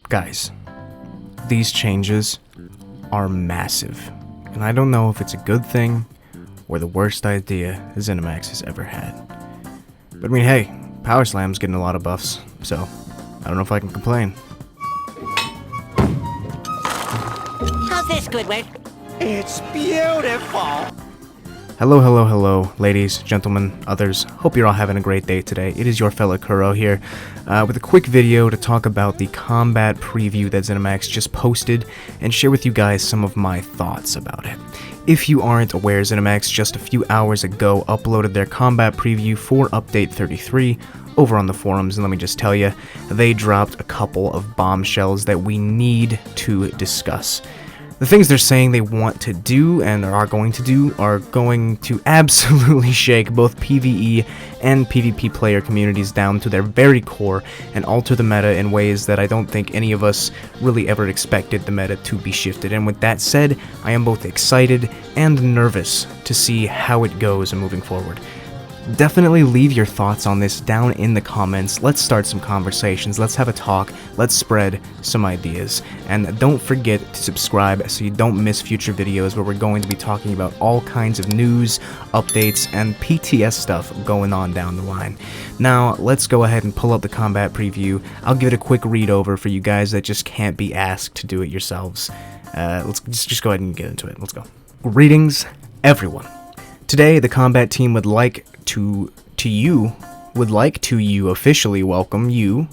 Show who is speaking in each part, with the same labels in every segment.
Speaker 1: Guys, these changes are massive, and I don't know if it's a good thing or the worst idea Zenimax has ever had. But I mean, hey, Power Slam's getting a lot of buffs, so I don't know if I can complain.
Speaker 2: How's this, Squidward?
Speaker 3: It's beautiful!
Speaker 1: Hello, ladies, gentlemen, others. Hope you're all having a great day today. It is your fellow Kuro here, with a quick video to talk about the combat preview that Zenimax just posted, and share with you guys some of my thoughts about it. If you aren't aware, Zenimax just a few hours ago uploaded their combat preview for Update 33 over on the forums, and let me just tell you, they dropped a couple of bombshells that we need to discuss. The things they're saying they want to do and are going to do are going to absolutely shake both PvE and PvP player communities down to their very core and alter the meta in ways that I don't think any of us really ever expected the meta to be shifted. And with that said, I am both excited and nervous to see how it goes moving forward. Definitely leave your thoughts on this down in the comments. Let's start some conversations, let's have a talk, let's spread some ideas. And don't forget to subscribe so you don't miss future videos where we're going to be talking about all kinds of news, updates, and PTS stuff going on down the line. Now, let's go ahead and pull up the combat preview. I'll give it a quick read over for you guys that just can't be asked to do it yourselves. Let's just go ahead and get into it. Let's go. Greetings, everyone. Today, the combat team would like to officially welcome you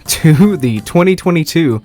Speaker 1: to the 2022.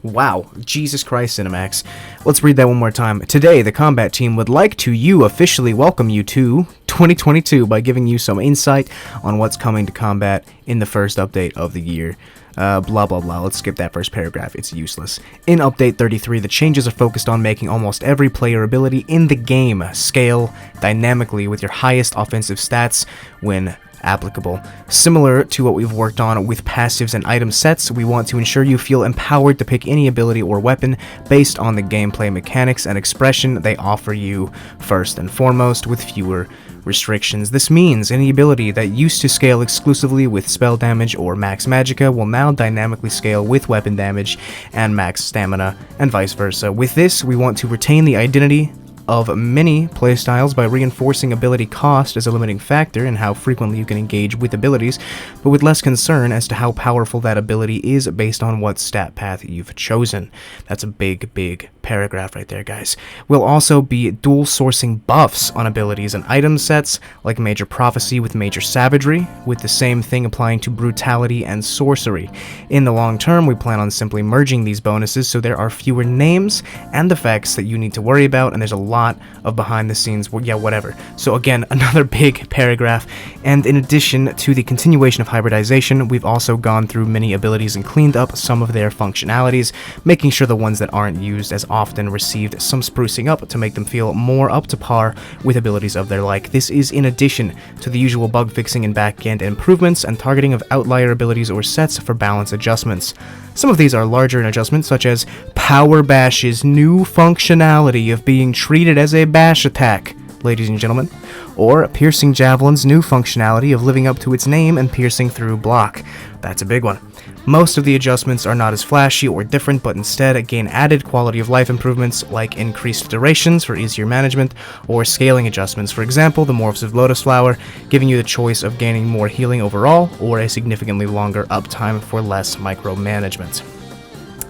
Speaker 1: Wow, Jesus Christ, Zenimax. Let's read that one more time. Today, the combat team would like to officially welcome you to 2022 by giving you some insight on what's coming to combat in the first update of the year. Blah blah blah. Let's skip that first paragraph, it's useless. In Update 33, the changes are focused on making almost every player ability in the game scale dynamically with your highest offensive stats when applicable. Similar to what we've worked on with passives and item sets, we want to ensure you feel empowered to pick any ability or weapon based on the gameplay mechanics and expression they offer you first and foremost, with fewer restrictions. This means any ability that used to scale exclusively with spell damage or max magicka will now dynamically scale with weapon damage and max stamina, and vice versa. With this, we want to retain the identity of many playstyles by reinforcing ability cost as a limiting factor in how frequently you can engage with abilities, but with less concern as to how powerful that ability is based on what stat path you've chosen. That's a big paragraph right there, guys. We'll also be dual sourcing buffs on abilities and item sets, like Major Prophecy with Major Savagery, with the same thing applying to Brutality and Sorcery. In the long term, we plan on simply merging these bonuses so there are fewer names and effects that you need to worry about, and there's a lot of behind the scenes, well, yeah, whatever. So again, another big paragraph. And in addition to the continuation of hybridization, we've also gone through many abilities and cleaned up some of their functionalities, making sure the ones that aren't used as often received some sprucing up to make them feel more up to par with abilities of their like. This is in addition to the usual bug fixing and back-end improvements and targeting of outlier abilities or sets for balance adjustments. Some of these are larger in adjustments, such as Power Bash's new functionality of being treated as a bash attack, ladies and gentlemen, or Piercing Javelin's new functionality of living up to its name and piercing through block. That's a big one. Most of the adjustments are not as flashy or different, but instead gain added quality of life improvements like increased durations for easier management, or scaling adjustments. For example, the morphs of Lotus Flower, giving you the choice of gaining more healing overall, or a significantly longer uptime for less micromanagement.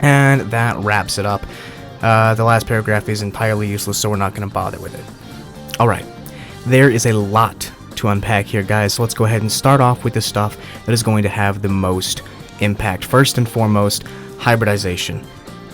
Speaker 1: And that wraps it up. The last paragraph is entirely useless, so we're not going to bother with it. Alright, there is a lot to unpack here, guys, so let's go ahead and start off with the stuff that is going to have the most impact. First and foremost, hybridization.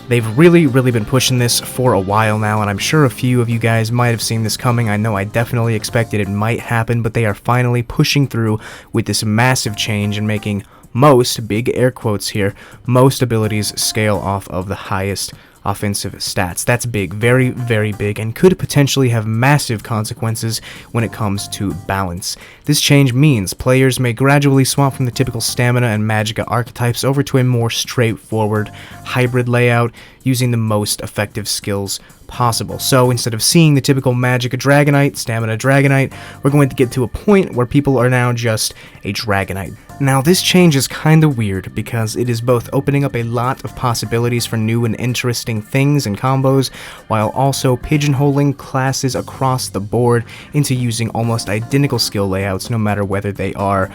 Speaker 1: They've really been pushing this for a while now, and I'm sure a few of you guys might have seen this coming. I know I definitely expected it might happen, but they are finally pushing through with this massive change and making most, big air quotes here, most abilities scale off of the highest offensive stats. That's big, very big, and could potentially have massive consequences when it comes to balance. This change means players may gradually swap from the typical stamina and magicka archetypes over to a more straightforward hybrid layout using the most effective skills possible. So instead of seeing the typical magicka Dragonite, stamina Dragonite, we're going to get to a point where people are now just a Dragonite. Now, this change is kinda weird because it is both opening up a lot of possibilities for new and interesting things and combos, while also pigeonholing classes across the board into using almost identical skill layouts no matter whether they are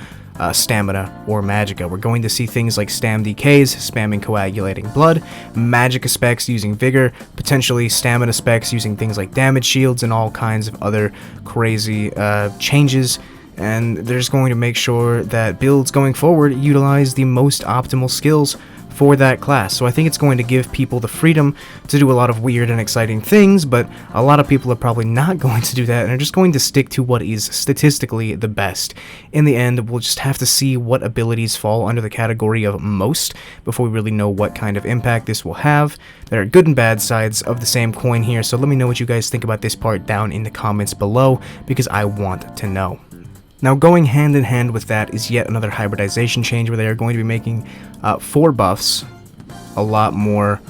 Speaker 1: stamina or magicka. We're going to see things like stam DKs, spamming coagulating blood, magicka specs using vigor, potentially stamina specs using things like damage shields, and all kinds of other crazy changes. And they're just going to make sure that builds going forward utilize the most optimal skills for that class. So I think it's going to give people the freedom to do a lot of weird and exciting things, but a lot of people are probably not going to do that and are just going to stick to what is statistically the best. In the end, we'll just have to see what abilities fall under the category of most before we really know what kind of impact this will have. There are good and bad sides of the same coin here, so let me know what you guys think about this part down in the comments below, because I want to know. Now, going hand in hand with that is yet another hybridization change where they are going to be making 4 buffs a lot more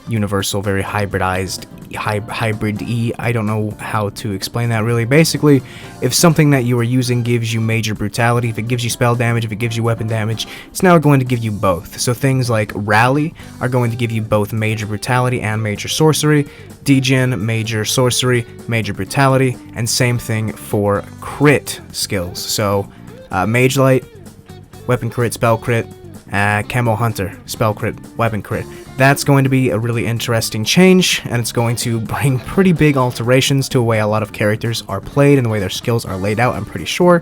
Speaker 1: universal, very hybridized, hybrid-y. I don't know how to explain that really. Basically, if something that you are using gives you major brutality, if it gives you spell damage, if it gives you weapon damage, it's now going to give you both. So things like Rally are going to give you both major brutality and major sorcery, Degen, major sorcery, major brutality, and same thing for crit skills. So Mage Light, weapon crit, spell crit, Camo Hunter, spell crit, weapon crit. That's going to be a really interesting change, and it's going to bring pretty big alterations to the way a lot of characters are played and the way their skills are laid out, I'm pretty sure.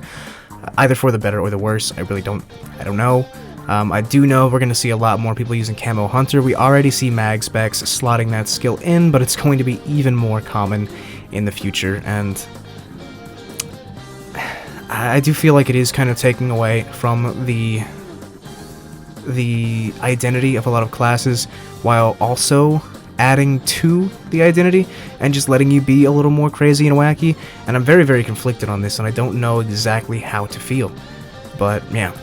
Speaker 1: Either for the better or the worse, I don't know. I do know we're going to see a lot more people using Camo Hunter. We already see mag specs slotting that skill in, but it's going to be even more common in the future, and I do feel like it is kind of taking away from the identity of a lot of classes, while also adding to the identity and just letting you be a little more crazy and wacky. And I'm very, very conflicted on this, and I don't know exactly how to feel. But yeah.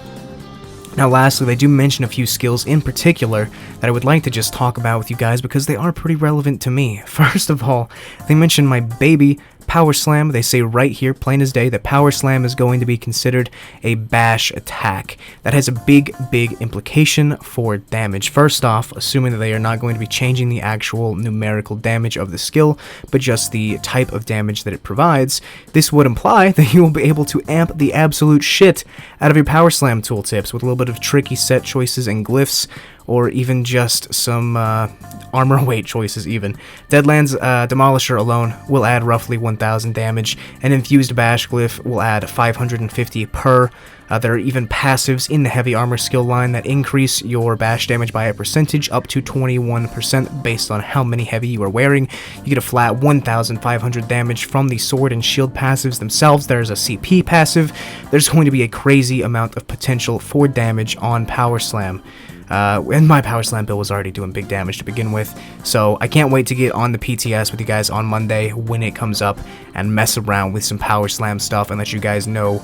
Speaker 1: Now lastly, they do mention a few skills in particular that I would like to just talk about with you guys because they are pretty relevant to me. First of all, they mention my baby Power Slam. They say right here, plain as day, that Power Slam is going to be considered a bash attack. That has a big, big implication for damage. First off, assuming that they are not going to be changing the actual numerical damage of the skill, but just the type of damage that it provides, this would imply that you will be able to amp the absolute shit out of your Power Slam tooltips with a little bit of tricky set choices and glyphs, or even just some armor weight choices even. Deadlands Demolisher alone will add roughly 1000 damage, and Infused Bash Glyph will add 550 per. There are even passives in the heavy armor skill line that increase your bash damage by a percentage up to 21% based on how many heavy you are wearing. You get a flat 1500 damage from the sword and shield passives themselves. There's a CP passive. There's going to be a crazy amount of potential for damage on Power Slam. And my Power Slam build was already doing big damage to begin with, so I can't wait to get on the PTS with you guys on Monday when it comes up and mess around with some Power Slam stuff and let you guys know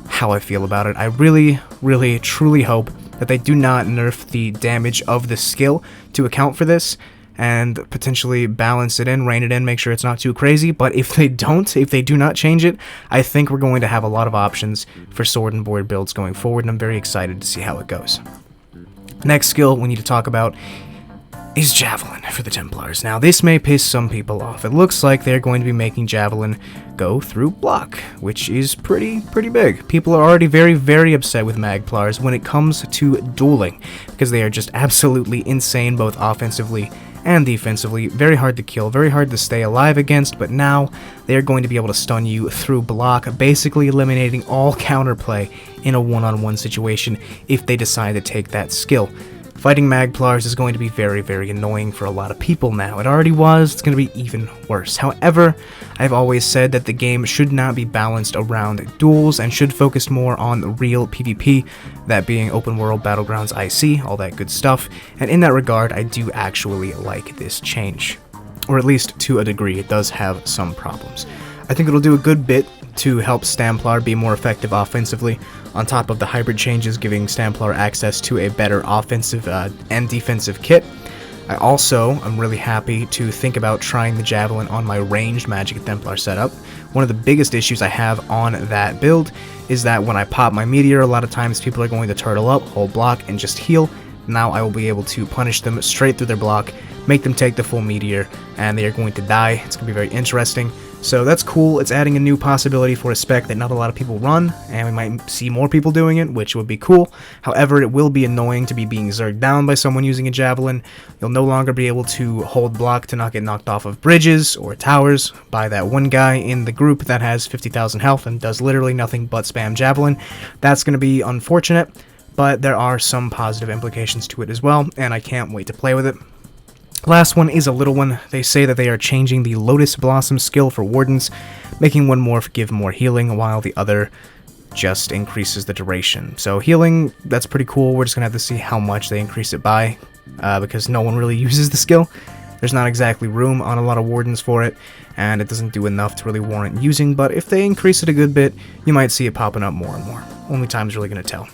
Speaker 1: how I feel about it. I really, really, truly hope that they do not nerf the damage of the skill to account for this, and potentially balance it in, rein it in, make sure it's not too crazy. But if they don't, if they do not change it, I think we're going to have a lot of options for sword and board builds going forward, and I'm very excited to see how it goes. Next skill we need to talk about is Javelin for the Templars. Now, this may piss some people off. It looks like they're going to be making Javelin go through block, which is pretty big. People are already very, very upset with Magplars when it comes to dueling, because they are just absolutely insane, both offensively and defensively. Very hard to kill, very hard to stay alive against, but now they are going to be able to stun you through block, basically eliminating all counterplay in a one-on-one situation if they decide to take that skill. Fighting Magplars is going to be very, very annoying for a lot of people now. It already was, it's going to be even worse. However, I've always said that the game should not be balanced around duels and should focus more on real PvP, that being open world, battlegrounds, IC, all that good stuff. And in that regard, I do actually like this change. Or at least to a degree. It does have some problems. I think it'll do a good bit to help Stamplar be more effective offensively, on top of the hybrid changes giving Stamplar access to a better offensive and defensive kit. I also am really happy to think about trying the Javelin on my ranged Magic Templar setup. One of the biggest issues I have on that build is that when I pop my meteor, a lot of times people are going to turtle up, hold block, and just heal. Now I will be able to punish them straight through their block, make them take the full meteor, and they are going to die. It's going to be very interesting. So that's cool. It's adding a new possibility for a spec that not a lot of people run, and we might see more people doing it, which would be cool. However, it will be annoying to be being zerged down by someone using a Javelin. You'll no longer be able to hold block to not get knocked off of bridges or towers by that one guy in the group that has 50,000 health and does literally nothing but spam Javelin. That's going to be unfortunate, but there are some positive implications to it as well, and I can't wait to play with it. Last one is a little one. They say that they are changing the Lotus Blossom skill for Wardens, making one morph give more healing, while the other just increases the duration. So healing, that's pretty cool. We're just going to have to see how much they increase it by, because no one really uses the skill. There's not exactly room on a lot of Wardens for it, and it doesn't do enough to really warrant using, but if they increase it a good bit, you might see it popping up more and more. Only time's really going to tell.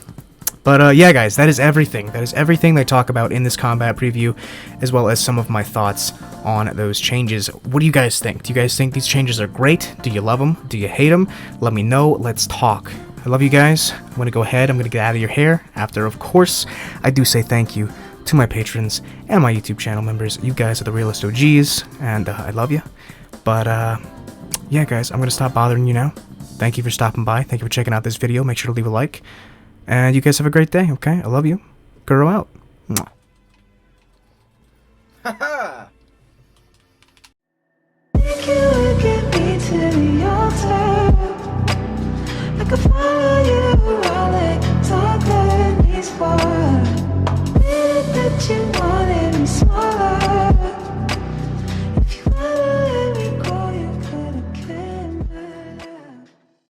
Speaker 1: But yeah, guys, that is everything. That is everything they talk about in this combat preview, as well as some of my thoughts on those changes. What do you guys think? Do you guys think these changes are great? Do you love them? Do you hate them? Let me know. Let's talk. I love you guys. I'm going to go ahead. I'm going to get out of your hair after, of course, I do say thank you to my patrons and my YouTube channel members. You guys are the realest OGs, and I love you. But yeah, guys, I'm going to stop bothering you now. Thank you for stopping by. Thank you for checking out this video. Make sure to leave a like. And you guys have a great day, okay? I love you. Kuro out. Mwah.
Speaker 4: Haha! I could follow you while it talk that means what that you wanted.